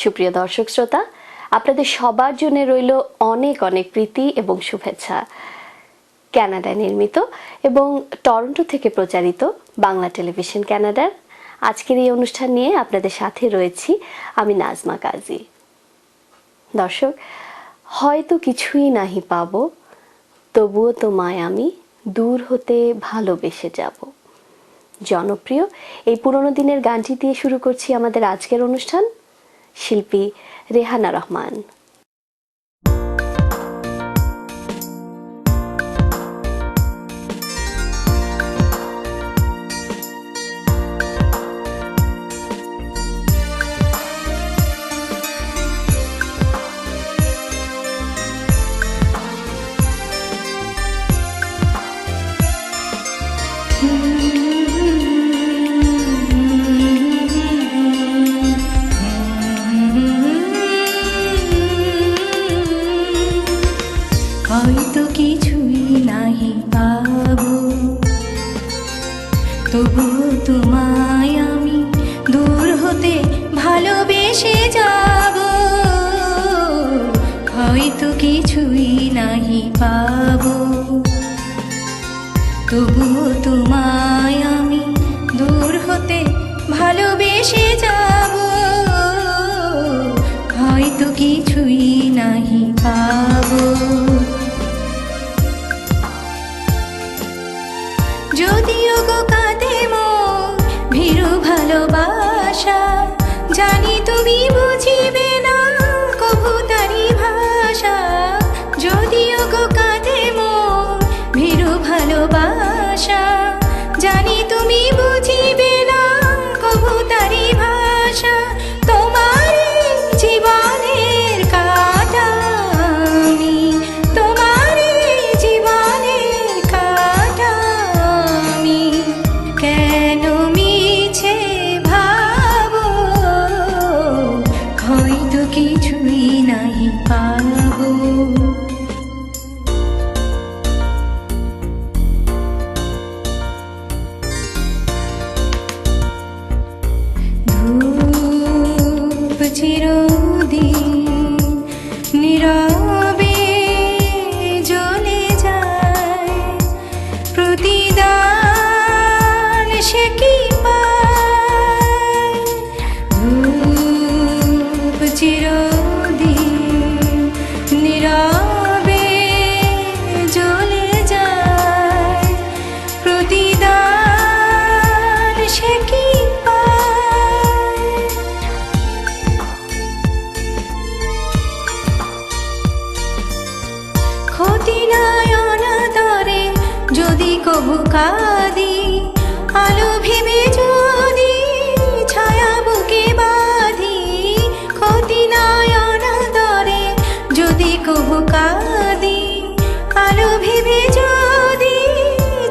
সুপ্রিয় দর্শক শ্রোতা, আপনাদের সবার জন্য রইল অনেক অনেক প্রীতি এবং শুভেচ্ছা। কানাডায় নির্মিত এবং টরন্টো থেকে প্রচারিত বাংলা টেলিভিশন কানাডার আজকের এই অনুষ্ঠান নিয়ে আপনাদের সাথে রয়েছি আমি নাজমা কাজী। দর্শক, হয়তো কিছুই নাহি পাবো, তবুও তোমায় আমি দূর হতে ভালোবেসে যাব। জনপ্রিয় এই পুরনো দিনের গানটি দিয়ে শুরু করছি আমাদের আজকের অনুষ্ঠান। শিল্পী রেহানা রহমান। হয়তো কিছুই নাহি পাবো, তবুও তোমায় আমি দূর হতে ভালোবেসে যাব। হয়তো কিছুই নাহি পাবো, তবুও তোমায় আমি দূর হতে ভালোবেসে যাব। হয়তো কিছুই নাহি পাবো। যদিও গো কাঁদে মন ভীরু ভালোবাসা, জানি তুমি বুঝিবে না কভু তারি ভাষা। যদিও গো কাঁদে মন ভীরু ভালোবাসা, জানি তুমি বুঝিবে না কভু তারি ভাষা। তোমার জীবনের কাটা আমি, তোমার জীবনের কাটা আমি, কেন মিছে ভাবো, হয়তো কিছুই নাহি পাবো। ধূপ চিরদিন নীরবে জ্বলে যায়, প্রতিদান সে কি পায়। ধূপ চিরদিন নীরবে জ্বলে যায়, প্রতিদান সে কি পায়। ক্ষতি নাই অনাদরে যদি কভু কাঁদি, আলো ভেবে যদি ছায়া বুকে বাঁধি। ক্ষতি নাই অনাদরে যদি কভু কাঁদি, আলো ভেবে যদি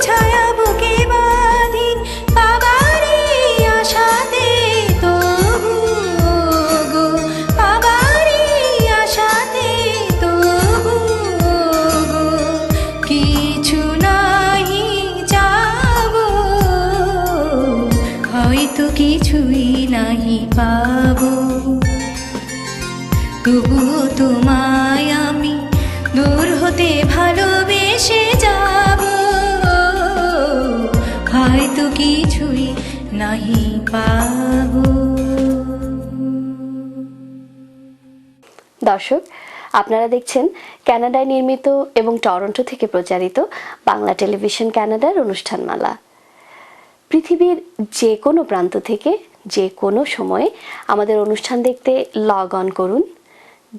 ছায়া বুকে বাঁধি। বাবারে আশাতে তবু গো, বাবারে আশাতে তবু গো, কিছু নাহি যাবো। হয়তো কিছুই নাহি পাবো, তবুও তোমায় আমি দূর হতে ভালোবেসে যাব। হয়তো কিছুই নাহি পাবো। দর্শক, আপনারা দেখছেন কানাডায় নির্মিত এবং টরন্টো থেকে প্রচারিত বাংলা টেলিভিশন কানাডার অনুষ্ঠানমালা। পৃথিবীর যে কোনো প্রান্ত থেকে যে কোনো সময়ে আমাদের অনুষ্ঠান দেখতে লগ অন করুন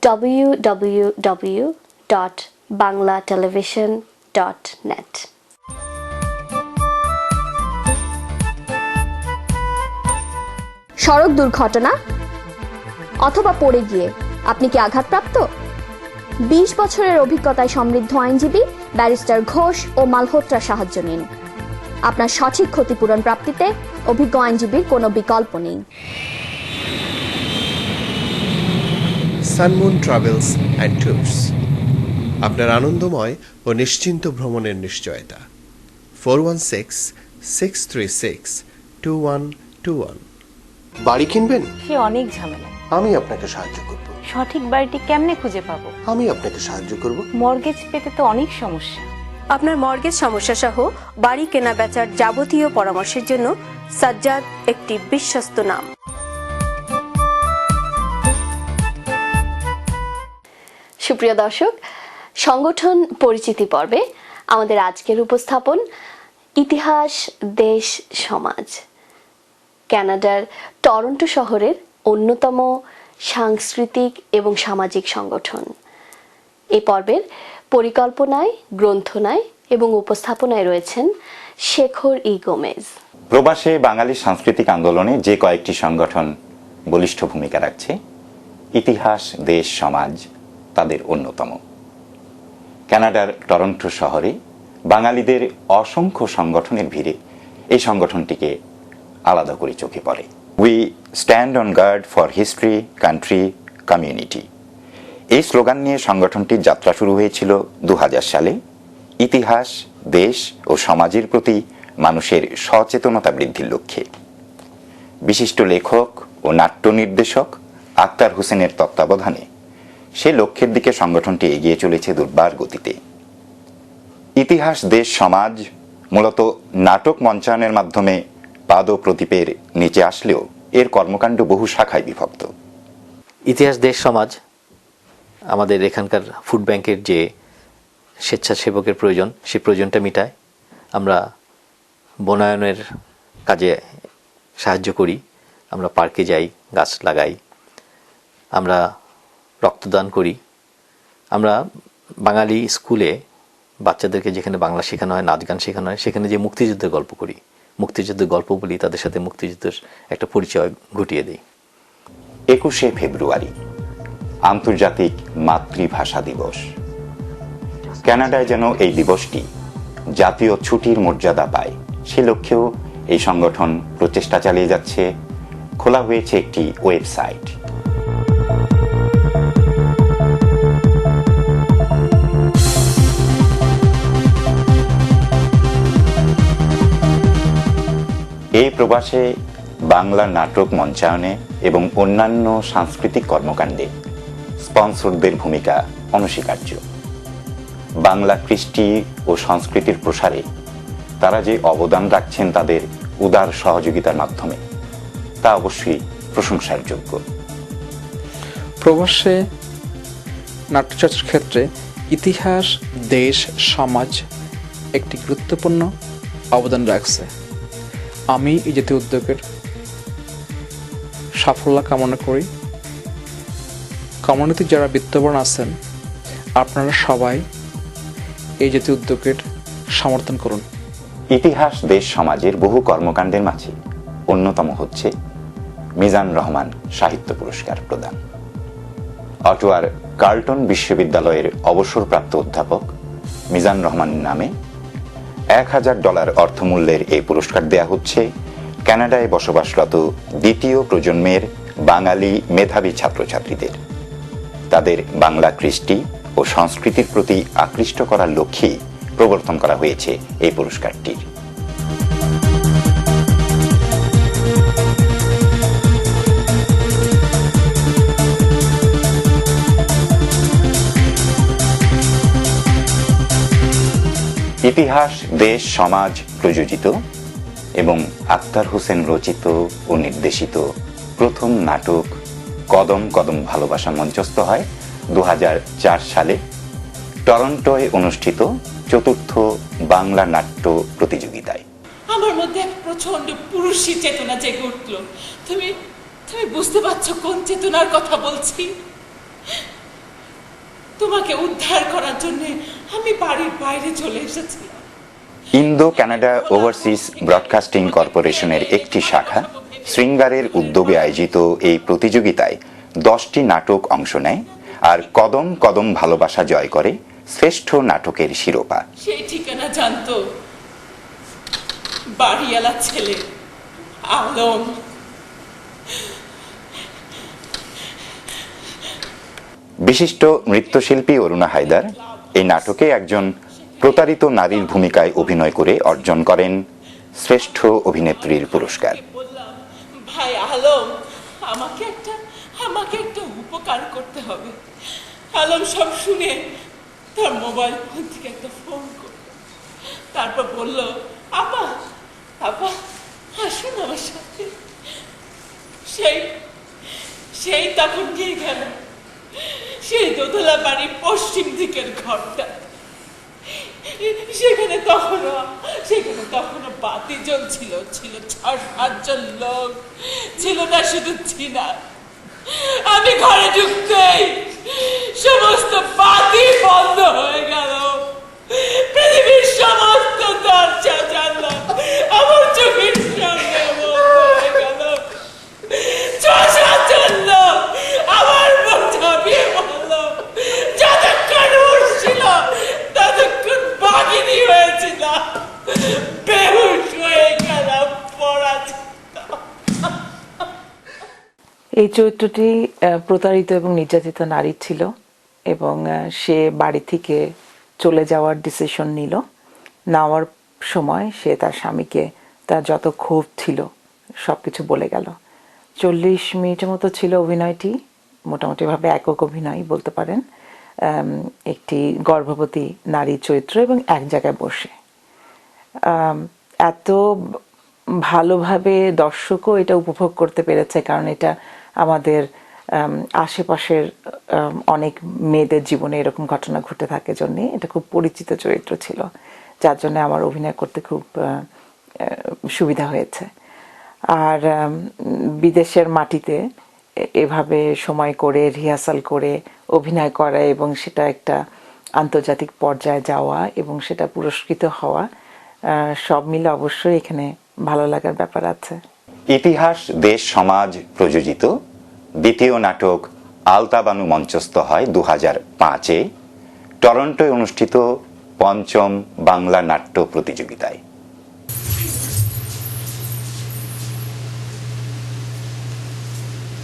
www.banglatelevision.net। সড়ক দুর্ঘটনা অথবা পড়ে গিয়ে আপনি কি আঘাতপ্রাপ্ত? 20 বছরের অভিজ্ঞতায় সমৃদ্ধ আইনজীবী ব্যারিস্টার ঘোষ ও মালহোত্রার সাহায্য নিন। আপনার সঠিক ক্ষতিপূরণ প্রাপ্তিতে অভিজ্ঞ আইনজীবীর কোনো বিকল্প নেই। সানমুন ট্রাভেলস অ্যান্ড ট্যুরস, আপনার আনন্দময় ও নিশ্চিন্ত ভ্রমণের নিশ্চয়তা। 4166362121। বাড়ি কিনবেন? সে অনেক ঝামেলা। আমি আপনাকে সাহায্য করব। সঠিক বাড়িটি কেমনে খুঁজে পাবো? আমি আপনাকে সাহায্য করব। মর্গেজ পেতে তো অনেক সমস্যা। আপনার মর্গেজ সমস্যা সহ বাড়ি কেনা বেচার যাবতীয় পরামর্শের জন্য সাজ্জাদ একটি বিশ্বস্ত নাম। সুপ্রিয় দর্শক, সংগঠন পরিচিতি পর্বে আমাদের আজকের উপস্থাপন ইতিহাস, দেশ, সমাজ। কানাডার টরন্টো শহরের অন্যতম সাংস্কৃতিক এবং সামাজিক সংগঠন। এই পর্বের পরিকল্পনায়, গ্রন্থনায় এবং উপস্থাপনায় রয়েছেন শেখর ই গোমেজ। প্রবাসে বাঙালি সাংস্কৃতিক আন্দোলনে যে কয়েকটি সংগঠন বলিষ্ঠ ভূমিকা রাখছে, ইতিহাস, দেশ, সমাজ তাদের অন্যতম। কানাডার টরন্টো শহরে বাঙালিদের অসংখ্য সংগঠনের ভিড়ে এই সংগঠনটিকে আলাদা করে চোখে পড়ে। We stand on guard for history, country, community. এই স্লোগান নিয়ে সংগঠনটির যাত্রা শুরু হয়েছিল 2000 সালে। ইতিহাস, দেশ ও সমাজের প্রতি মানুষের সচেতনতা বৃদ্ধির লক্ষ্যে বিশিষ্ট লেখক ও নাট্য নির্দেশক আক্তার হোসেনের তত্ত্বাবধানে সে লক্ষ্যের দিকে সংগঠনটি এগিয়ে চলেছে দুর্বার গতিতে। ইতিহাস, দেশ, সমাজ মূলত নাটক মঞ্চায়নের মাধ্যমে পাদ প্রদীপের নিচে আসলেও এর কর্মকাণ্ড বহু শাখায় বিভক্ত। ইতিহাস, দেশ, সমাজ আমাদের এখানকার ফুড ব্যাংকের যে স্বেচ্ছাসেবকের প্রয়োজন, সেই প্রয়োজনটা মিটায়। আমরা বনায়নের কাজে সাহায্য করি, আমরা পার্কে যাই, গাছ লাগাই, আমরা রক্তদান করি। আমরা বাঙালি স্কুলে বাচ্চাদেরকে যেখানে বাংলা শেখানো হয়, নাচ গান শেখানো হয়, সেখানে যে মুক্তিযুদ্ধের গল্প করি, মুক্তিযুদ্ধের গল্প বলি, তাদের সাথে মুক্তিযুদ্ধের একটা পরিচয় ঘটিয়ে দিই। 21শে ফেব্রুয়ারি আন্তর্জাতিক মাতৃভাষা দিবস। কানাডায় যেন এই দিবসটি জাতীয় ছুটির মর্যাদা পায়, সে লক্ষ্যেও এই সংগঠন প্রচেষ্টা চালিয়ে যাচ্ছে। খোলা হয়েছে একটি ওয়েবসাইট। এই প্রবাসে বাংলা নাটক মঞ্চায়নে এবং অন্যান্য সাংস্কৃতিক কর্মকাণ্ডে স্পন্সরদের ভূমিকা অনস্বীকার্য। বাংলা কৃষ্টি ও সংস্কৃতির প্রসারে তারা যে অবদান রাখছেন তাদের উদার সহযোগিতার মাধ্যমে, তা অবশ্যই প্রশংসার যোগ্য। প্রবাসে নাট্যচর্চার ক্ষেত্রে ইতিহাস, দেশ, সমাজ একটি গুরুত্বপূর্ণ অবদান রাখছে। আমি এই জাতীয় উদ্যোগের সাফল্য কামনা করি। কমিউনিটি যারা বিত্তবান আছেন, আপনারা সবাই এই জাতীয় উদ্যোগের সমর্থন করুন। ইতিহাস, দেশ, সমাজের বহু কর্মকাণ্ডের মাঝে অন্যতম হচ্ছে মিজান রহমান সাহিত্য পুরস্কার প্রদান। অটোয়ার কার্লটন বিশ্ববিদ্যালয়ের অবসরপ্রাপ্ত অধ্যাপক মিজান রহমানের নামে $1000 অর্থমূল্যের এই পুরস্কার দেয়া হচ্ছে কানাডায় বসবাসরত দ্বিতীয় প্রজন্মের বাঙালি মেধাবী ছাত্রছাত্রীদের। তাদের বাংলা কৃষ্টি ও সংস্কৃতির প্রতি আকৃষ্ট করার লক্ষ্যেই প্রবর্তন করা হয়েছে এই পুরস্কারটির। ইতিহাস, দেশ, সমাজ প্রযোজিত এবং আক্তার হোসেন রচিত ও নির্দেশিত প্রথম নাটক কদম কদম ভালোবাসা মঞ্চস্থ হয় 2004 সালে টরন্টোয় অনুষ্ঠিত 4র্থ বাংলা নাট্য প্রতিযোগিতায়। আমার মধ্যে এক প্রচন্ড পুরুষী চেতনা জেগে উঠল। তুমি তুমি বুঝতে পারছো কোন চেতনার কথা বলছি? তোমাকে উদ্ধার করার জন্য আমি বাড়ির বাইরে চলে এসেছি। ইন্দো কানাডা ওভারসিজ ব্রডকাস্টিং কর্পোরেশনের একটি শাখা শৃঙ্গারের উদ্যোগে আয়োজিত এই প্রতিযোগিতায় 10টি নাটক অংশ নেয়, আর কদম কদম ভালোবাসা জয় করে শ্রেষ্ঠ নাটকের শিরোপা। সেই ঠিকানা জানতো বাড়িওয়ালা ছেলে আলম। বিশিষ্ট নৃত্যশিল্পী অরুণা হায়দার এই নাটকে একজন প্রতারিত নারীর ভূমিকায় অভিনয় করে অর্জন করেন শ্রেষ্ঠ অভিনেত্রীর পুরস্কার। ভাই আলম, আমাকে আলম সব শুনে তার মোবাইল ফোন থেকে একটা ফোন করলো, তারপর বলল, আপা আপা আসুন আমার সাথে। সেই সেই তখন নিয়ে গেল সেই দোতলা বাড়ির পশ্চিম দিকের ঘরটা। সেখানে তখনো বাতি জ্বলছিল, ছিল 6-7 জন লোক, ছিল না শুধু চিনা। আমি ঘরে ঢুকতেই সমস্ত বাতি বন্ধ হয়ে গেল, পৃথিবীর সমস্ত দরজা জানলা আমার চোখের সামনে বন্ধ হয়ে গেল। 6-7 জন লোক আমার ঝাঁপিয়ে পড়লো, যতক্ষণ উঠছিল ততক্ষণ বাঘিনী হয়েছিল, বেহুশ হয়ে গেলাম পরাজিত। এই চরিত্রটি প্রতারিত এবং নির্যাতিত নারী ছিল এবং সে বাড়ি থেকে চলে যাওয়ার ডিসিশন নিল। নেওয়ার সময় সে তার স্বামীকে তার যত ক্ষোভ ছিল সবকিছু বলে গেল। 40 মিনিটের মতো ছিল অভিনয়টি, মোটামুটিভাবে একক অভিনয় বলতে পারেন। একটি গর্ভবতী নারী চরিত্র এবং এক জায়গায় বসে এত ভালোভাবে দর্শকও এটা উপভোগ করতে পেরেছে, কারণ এটা আমাদের আশেপাশের অনেক মেয়েদের জীবনে এরকম ঘটনা ঘটে থাকে জন্যে এটা খুব পরিচিত চরিত্র ছিল, যার জন্য আমার অভিনয় করতে খুব সুবিধা হয়েছে। আর বিদেশের মাটিতে এভাবে সময় করে রিহার্সাল করে অভিনয় করা এবং সেটা একটা আন্তর্জাতিক পর্যায়ে যাওয়া এবং সেটা পুরস্কৃত হওয়া, সব মিলে অবশ্যই এখানে ভালো লাগার ব্যাপার আছে। ইতিহাস দেশ সমাজ প্রযোজিত দ্বিতীয় নাটক আলতাবানু মঞ্চস্থ হয় 2005-এ টরন্টোয় অনুষ্ঠিত ৫ম বাংলা নাট্য প্রতিযোগিতায়।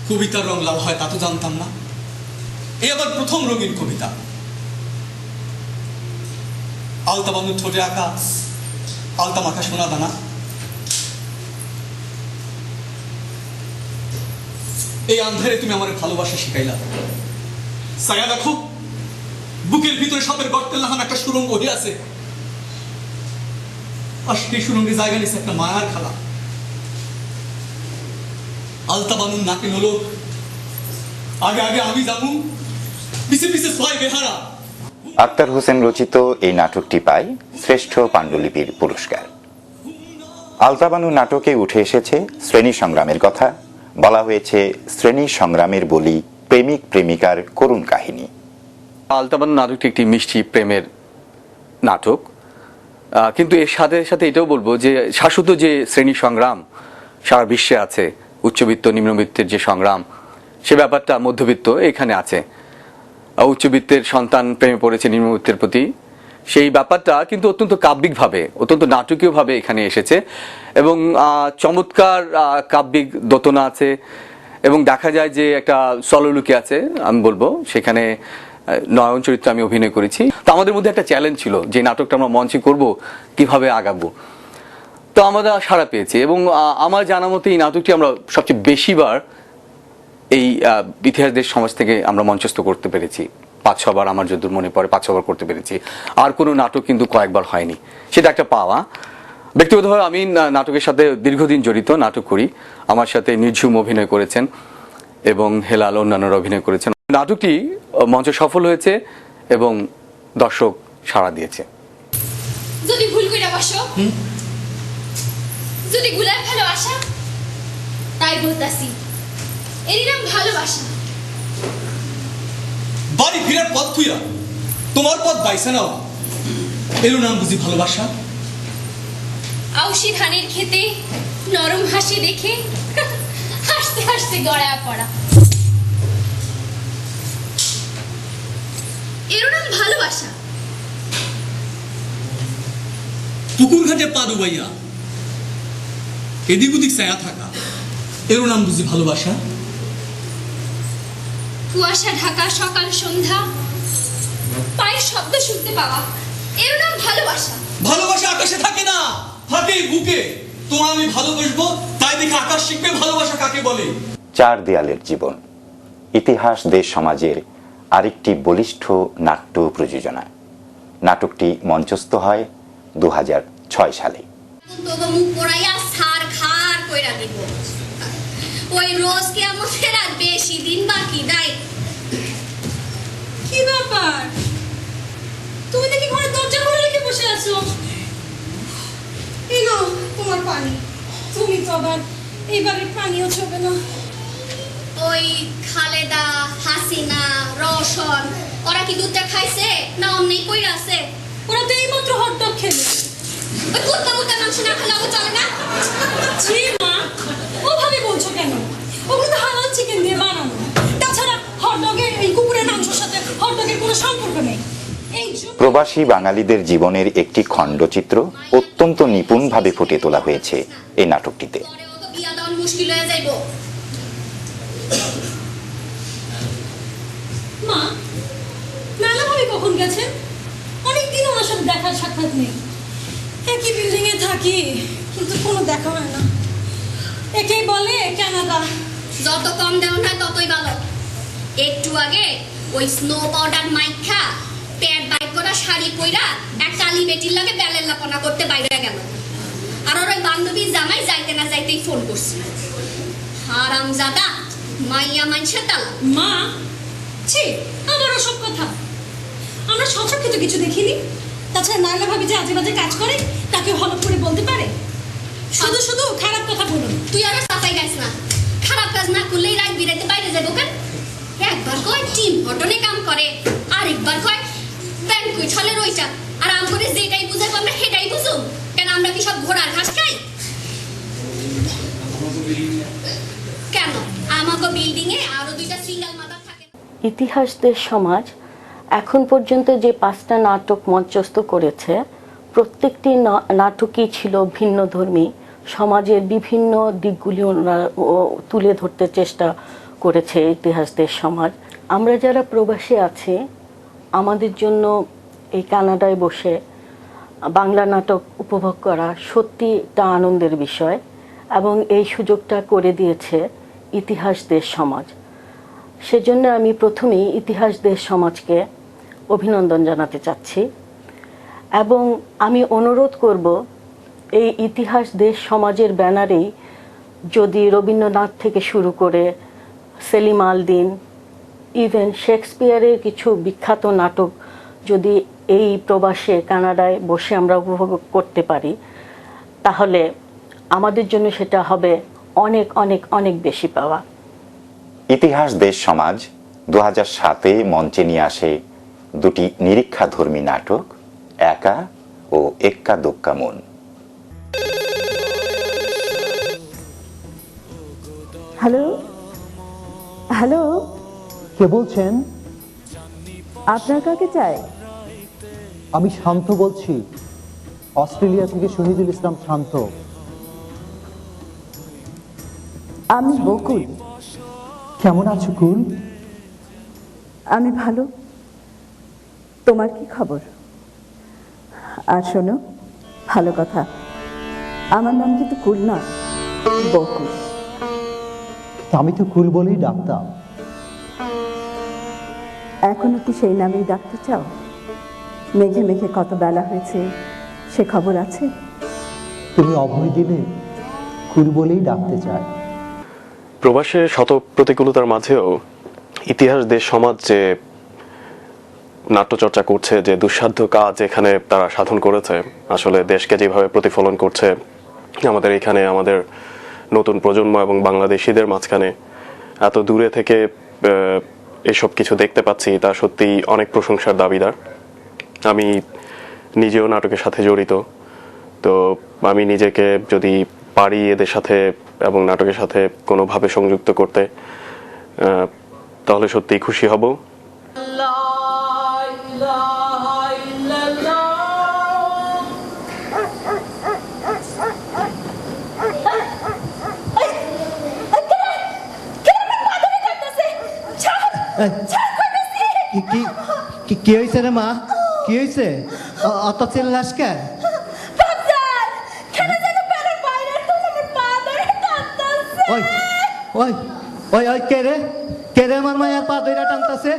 কবিতার রং লাল হয় তা তো জানতাম না, এই আবার প্রথম রঙিন কবিতা। আলতাবানুর ঠোঁটে আঁকা আলতা মাখা সোনা দানা, এই আন্ধারে তুমি আমার ভালোবাসা শিখাইলা। ছায়া দেখো, বুকের ভিতরে সাপের গর্তের লাহান একটা সুরঙ্গ হয়ে আছে, আর সেই সুরঙ্গে জায়গা নিচ্ছে একটা মায়ার খালা। আলতাবানুর নাকে নলক, আগে আগে আমি যাবো, পিছে পিছে ছয় বেহারা। আক্তার হোসেন রচিত এই নাটকটি পায় শ্রেষ্ঠ পাণ্ডুলিপির পুরস্কার। আলতাবানু নাটকে উঠে এসেছে শ্রেণী সংগ্রামের কথা, বলা হয়েছে শ্রেণী সংগ্রামের বলি প্রেমিক প্রেমিকার করুণ কাহিনী। আলতাবানু নাটকটি একটি মিষ্টি প্রেমের নাটক, কিন্তু এর সাথে সাথে এটাও বলবো যে শাশ্বত যে শ্রেণী সংগ্রাম সারা বিশ্বে আছে, উচ্চবিত্ত নিম্নবিত্তের যে সংগ্রাম, সে ব্যাপারটা মধ্যবিত্ত এখানে আছে। উচ্চবিত্তের সন্তান প্রেমে পড়েছে নিম্নবিত্তের প্রতি, সেই ব্যাপারটা কিন্তু অত্যন্ত কাব্যিকভাবে, অত্যন্ত নাটকীয়ভাবে এখানে এসেছে এবং চমৎকার কাব্যিক দোতনা আছে এবং দেখা যায় যে একটা সললুকি আছে। আমি বলবো সেখানে নয়ন চরিত্রে আমি অভিনয় করেছি। তো আমাদের মধ্যে একটা চ্যালেঞ্জ ছিল যে নাটকটা আমরা মঞ্চে করব, কিভাবে আগাবো। তো আমরা সাড়া পেয়েছি এবং আমার জানা মতে এই নাটকটি আমরা সবচেয়ে বেশিবার এই ইতিহাস দেশ সমাজ থেকে আমরা মঞ্চস্থ করতে পেরেছি। 5-6 বার আমার যতদূর মনে পড়ে 5-6 বার করতে পেরেছি, আর কোনো নাটক কিন্তু কয়েকবার হয়নি, সেটা একটা পাওয়া। ব্যক্তিগতভাবে আমি নাটকের সাথে দীর্ঘদিন জড়িত, নাটক করি। আমার সাথে নির্ঝুম অভিনয় করেছেন এবং হেলাল অন্যান্যরা অভিনয় করেছেন। নাটকটি মঞ্চ সফল হয়েছে এবং দর্শক সাড়া দিয়েছে। যদি ভুল কইরা বসো, যদি গুলার ভালোবাসা, তাই বলতাছি এরই নাম ভালোবাসা। বাড়ি ফিরার পথ খুইয়া তোমার পথ বাইছে নাও, এর নাম বুঝি ভালোবাসা? আউশি ধানের খেতে নরম হাসি দেখে হাসতে হাসতে গড়ায়া পড়া, এর নাম ভালোবাসা। পুকুর ঘাটে পা ডুবাইয়া এদিক ওদিক ছায়া থাকা, এর নাম বুঝি ভালোবাসা? কুয়াশা ঢাকা সকাল সন্ধ্যা পায়ের শব্দ শুনতে পাওয়া, এর নাম ভালোবাসা। ভালোবাসা আকাশে থাকে না, থাকে বুকে। তোমার আমি ভালোবাসবো, তাই দেখে আকাশ শিখবে ভালোবাসা কাকে বলে। 4 দেয়ালের জীবন, ইতিহাস দেশ সমাজের আরেকটি বলিষ্ঠ নাট্য প্রযোজনা। নাটকটি মঞ্চস্থ হয় 2006 সালে। তোকে মুখ পোড়াইয়া সার খার কইরা দিব। ওই রোজ কিয়ামতের আর বেশি দিন বাকি নাই। কি ব্যাপার, তুমি দেখি ঘরের দরজা খুলে রেখে বসে আছো। এই নাও তোমার পানি। তুমি তো আবার এইবারের পানিও ছবে না। ওই খালেদা, হাসিনা, রওশন ওরা কি দুধটা খাইছে না অমনি কইরা আছে? ওরা তো এইমাত্র হটডগ খেলো। ওই কুত্তা মুত্তা মাংস না খেলে ও চলে না? জি মা, ওভাবে বলছো কেন? ওগুলো তো হালাল চিকেন দিয়ে বানানো। তাছাড়া হটডগের এই কুকুরের মাংসের সাথে হটডগের কোনো সম্পর্ক নেই। প্রবাসী বাঙালিদের জীবনের একটি খণ্ডচিত্র অত্যন্ত নিপুণভাবে ফুটিয়ে তোলা হয়েছে এই নাটকটিতে। বিয়া দেওয়ার মুশকিল হয়ে যাইবো। মা, নানা ভাবি কখন গেছেন? অনেকদিন ওনার সাথে দেখার সাক্ষাৎ নেই। একই বিল্ডিং এ থাকি কিন্তু কোনো দেখা হয় না। একেই বলে কানাডা। যত কম দেওয়া হয় ততই ভালো। একটু আগে ওই স্নো পাউডার মাইখা পেট বাইক করা শাড়ি পইরা এক কালি বেটির লাগে বেলের লাপনা করতে বাইরে গেল। আর ওর ওই বান্ধবী জামাই যাইতে না যাইতেই ফোন করছে। হারামজাদা মাইয়া মাইনছে তালা। মা, ছি, আবার ওসব কথা। আমরা সচক্ষে তো কিছু দেখিনি। তাছাড়া নায়লা ভাবি যে আজে বাজে কাজ করে তাকে হলফ করে বলতে পারে? শুধু শুধু খারাপ কথা বলুন। তুই আরো সাফাই গাইস না। খারাপ কাজ না করলেই রাত বিরাতে বাইরে যাবো কেন? একবার কয় টিম হটনে কাম করে, আরেকবার কয় ব্যাংক কই ছলে রইটা। আর আম করে যেটাই বুঝাইবো আমরা সেটাই বুঝুম কেন? আমরা কি সব ঘোড়ার ঘাস খাই? কেন আমাকে বিল্ডিং এ আরো দুইটা সিঙ্গেল মাদার থাকে। ইতিহাস দেশ সমাজ এখন পর্যন্ত যে 5টা নাটক মঞ্চস্থ করেছে, প্রত্যেকটি নাটকই ছিল ভিন্নধর্মী। সমাজের বিভিন্ন দিকগুলি ওনারা তুলে ধরতে চেষ্টা করেছে ইতিহাস দেশ সমাজ। আমরা যারা প্রবাসী আছি, আমাদের জন্য এই কানাডায় বসে বাংলা নাটক উপভোগ করা সত্যি একটা আনন্দের বিষয়, এবং এই সুযোগটা করে দিয়েছে ইতিহাস দেশ সমাজ। সেজন্য আমি প্রথমেই ইতিহাস দেশ সমাজকে অভিনন্দন জানাতে চাচ্ছি, এবং আমি অনুরোধ করব এই ইতিহাস দেশ সমাজের ব্যানারেই যদি রবীন্দ্রনাথ থেকে শুরু করে সেলিম আল দীন, ইভেন শেক্সপিয়ারের কিছু বিখ্যাত নাটক যদি এই প্রবাসে কানাডায় বসে আমরা উপভোগ করতে পারি, তাহলে আমাদের জন্য সেটা হবে অনেক অনেক অনেক বেশি পাওয়া। ইতিহাস দেশ সমাজ 2007-এ মঞ্চে নিয়ে আসে দুটি নিরীক্ষাধর্মী নাটক, একা ও এক্কা দোক্কা মন। হ্যালো হ্যালো, কে বলছেন? আপনার কাকে চাই? আমি শান্ত বলছি, অস্ট্রেলিয়া থেকে শহীদুল ইসলাম শান্ত। আমি বকুল। কেমন আছো কুল? আমি ভালো। তোমার কি খবর? আর শোনো, ভালো কথা, আমার নাম কিন্তু কুল নয়, বকুল। আমি তো কুল বলেই ডাকতাম। এখনো কি সেই নামেই ডাকতে চাও? মেঘে মেঘে কত বেলা হয়েছে, সে খবর আছে? তুমি অভয় দিলে কুল বলেই ডাকতে চাই। প্রবাসের শত প্রতিকূলতার মাঝেও ইতিহাস দেশ সমাজ যে নাট্যচর্চা করছে, যে দুঃসাধ্য কাজ এখানে তারা সাধন করেছে, আসলে দেশকে যেভাবে প্রতিফলন করছে আমাদের এখানে, আমাদের নতুন প্রজন্ম এবং বাংলাদেশিদের মাঝখানে এত দূরে থেকে এসব কিছু দেখতে পাচ্ছি, তা সত্যি অনেক প্রশংসার দাবিদার। আমি নিজেও নাটকের সাথে জড়িত, তো আমি নিজেকে যদি পারি এদের সাথে এবং নাটকের সাথে কোনোভাবে সংযুক্ত করতে, তাহলে সত্যিই খুশি হব। কি হয়েছে রে মা? কি হয়েছে? অত চিল্লাস কেন? ওই ওই ওই ওই কে রে? কে রে আমার মায়ের পা ধরে টানতেছে?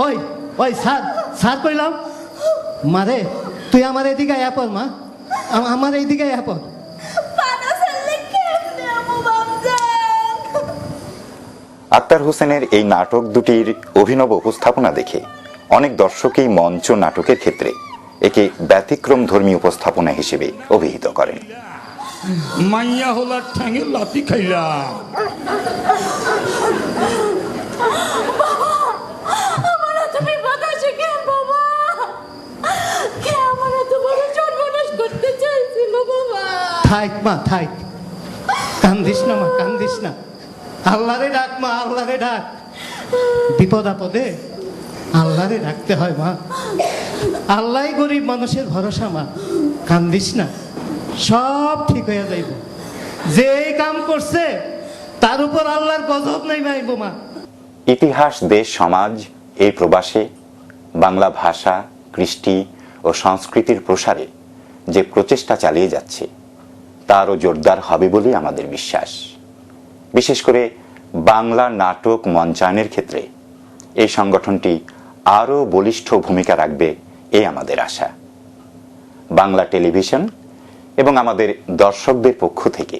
ওই ওই স্যার স্যার কইলাম মারে তুই আমার এদিকে আয়া পর মা আমার এইদিকে আয়া পর। আক্তার হোসেনের এই নাটক দুটির অভিনব উপস্থাপনা দেখে অনেক দর্শকই মঞ্চ নাটকের ক্ষেত্রে একে ব্যতিক্রম ধর্মী উপস্থাপনা হিসেবে অভিহিত করেন। মাইয়া হলার ঠ্যাঙে লাথি খাইলাম। থাইক মা থাইক, কান্দিস না মা কান্দিস না, আল্লাহরে ডাক মা আল্লাহরে ডাক, বিপদ আপদে আল্লাহরে ডাকতে হয় মা, আল্লাহ গরিব মানুষের ভরসা মা, কান্দিস না, সব ঠিক হয়ে যাইব, যে কাম করছে তার উপর আল্লাহর গজব নাই মাইব মা। ইতিহাস দেশ সমাজ এই প্রবাসে বাংলা ভাষা কৃষ্টি ও সংস্কৃতির প্রসারে যে প্রচেষ্টা চালিয়ে যাচ্ছে তারও জোরদার হবে বলেই আমাদের বিশ্বাস। বিশেষ করে বাংলা নাটক মঞ্চায়নের ক্ষেত্রে এই সংগঠনটি আরও বলিষ্ঠ ভূমিকা রাখবে এই আমাদের আশা। বাংলা টেলিভিশন এবং আমাদের দর্শকদের পক্ষ থেকে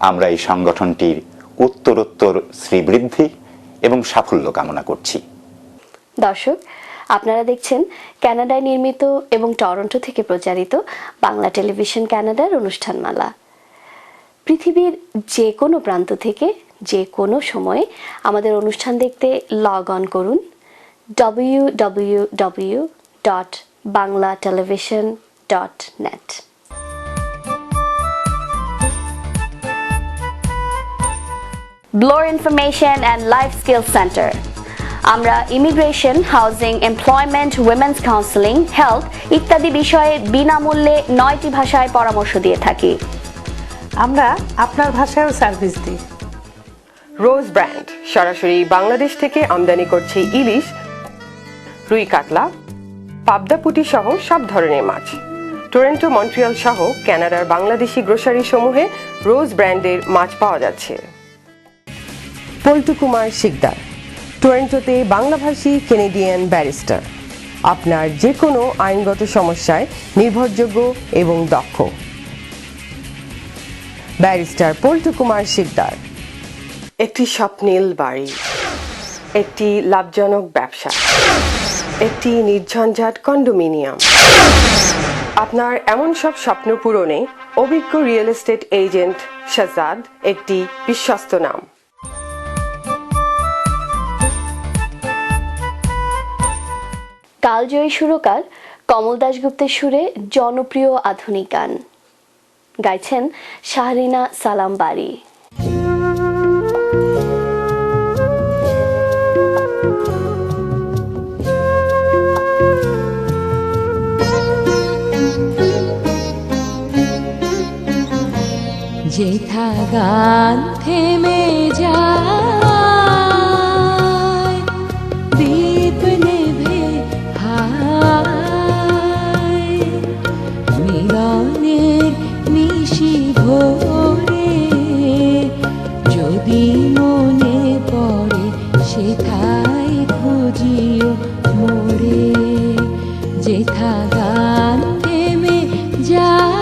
আমরা এই সংগঠনটির উত্তরোত্তর শ্রীবৃদ্ধি এবং সাফল্য কামনা করছি। দর্শক, আপনারা দেখছেন কানাডায় নির্মিত এবং টরন্টো থেকে প্রচারিত বাংলা টেলিভিশন কানাডার অনুষ্ঠানমালা। পৃথিবীর যে কোনো প্রান্ত থেকে যে কোনো সময়ে আমাদের অনুষ্ঠান দেখতে লগ অন করুন www.banglatelevision.net। Bloor Information and Life Skills Center। আমরা immigration, housing, employment, women's counselling, health ইত্যাদি বিষয়ে বিনামূল্যে 9টি ভাষায় পরামর্শ দিয়ে থাকি। আমরা আপনার ভাষায়ও সার্ভিস দিই। রোজ ব্র্যান্ড সরাসরি বাংলাদেশ থেকে আমদানি করছে ইলিশ, রুই কাতলা, পাবদা পুঁটি সহ সব ধরনের মাছ। টরন্টো, মন্ট্রিয়াল সহ কানাডার বাংলাদেশি গ্রোসারি সমূহে রোজ ব্র্যান্ডের মাছ পাওয়া যাচ্ছে। পল্টু কুমার শিকদার, টরন্টোতে বাংলাভাষী কেনেডিয়ান ব্যারিস্টার, আপনার যে কোনো আইনগত সমস্যায় নির্ভরযোগ্য এবং দক্ষ। ব্যারিস্টার পল্টু কুমার শিকদার। একটি স্বপ্নীল বাড়ি, একটি লাভজনক ব্যবসা, একটি নির্ঝঞ্ঝাট কন্ডোমিনিয়াম। আপনার এমন সব স্বপ্ন পূরণে অভিজ্ঞ রিয়েল এস্টেট এজেন্ট শাহজাদ একটি বিশ্বস্ত নাম। কালজয়ী সুরকার কমল দাশগুপ্তের সুরে জনপ্রিয় আধুনিক গান গাইছেন শাহরিনা সালাম বারি। যেথা গান থেমে যায়, দীপ নেভে হায়, মিলনের নিশি ভোরে যদি মনে পড়ে সেথায় খুঁজিও মোরে। যেথা গান থেমে যায়,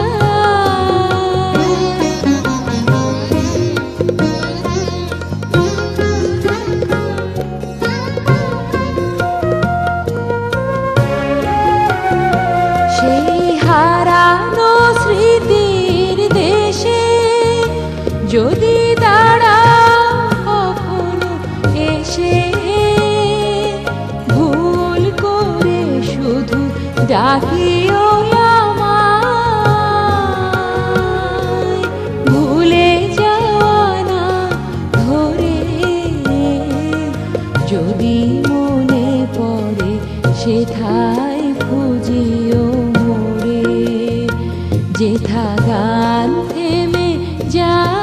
যদি দাঁড়াও কখনো এসে, ভুল করে শুধু ডাকিও আমায়, ভুলে যাওয়া না ধরে যদি মনে পড়ে সেথায় খুঁজিও মোরে। যেথা গান থেমে যায়,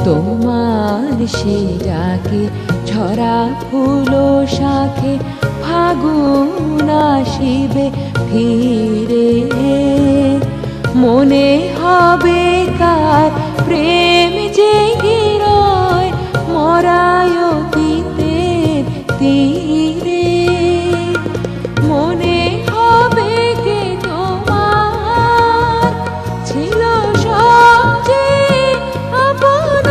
তোমার সে ডাকে ঝরা ফুলো শাখে ফাগুন আসিবে ফিরে, মনে হবে কার প্রেম জেগে রয় মরায় অতীতের তীরে, মনে হবে কে তোমার ছিল সবচেয়ে আপনার,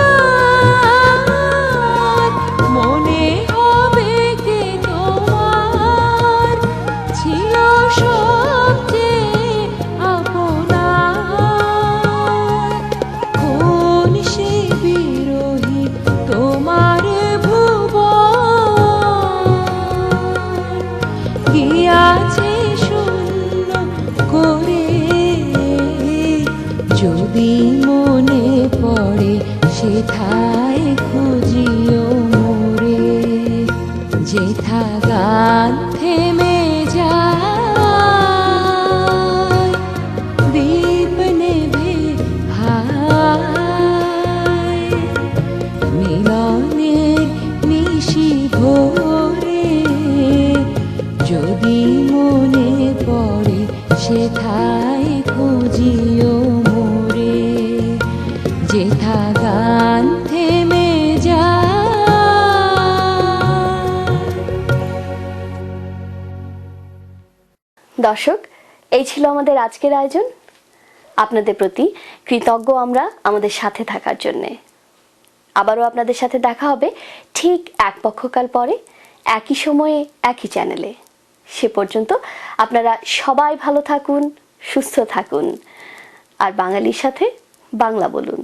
মনে হবে কে তোমার ছিল সবচেয়ে আপনার, কোন সে বিরোহী তোমার ভুবন গিয়াছে শূন্য করে, যদি মনে পড়ে সেথায় খুঁজিও মোরে, যেথা গান থেমে যায় দীপ নেভে হায়, মিলনের নিশি ভোরে, যদি মনে পড়ে সেথায় খুঁজিও মোরে, যেথা গান থেমে দর্শক, এই ছিল আমাদের আজকের আয়োজন। আপনাদের প্রতি কৃতজ্ঞ আমরা আমাদের সাথে থাকার জন্যে। আবারও আপনাদের সাথে দেখা হবে ঠিক এক পক্ষকাল পরে, একই সময়ে একই চ্যানেলে। সে পর্যন্ত আপনারা সবাই ভালো থাকুন, সুস্থ থাকুন, আর বাঙালির সাথে বাংলা বলুন।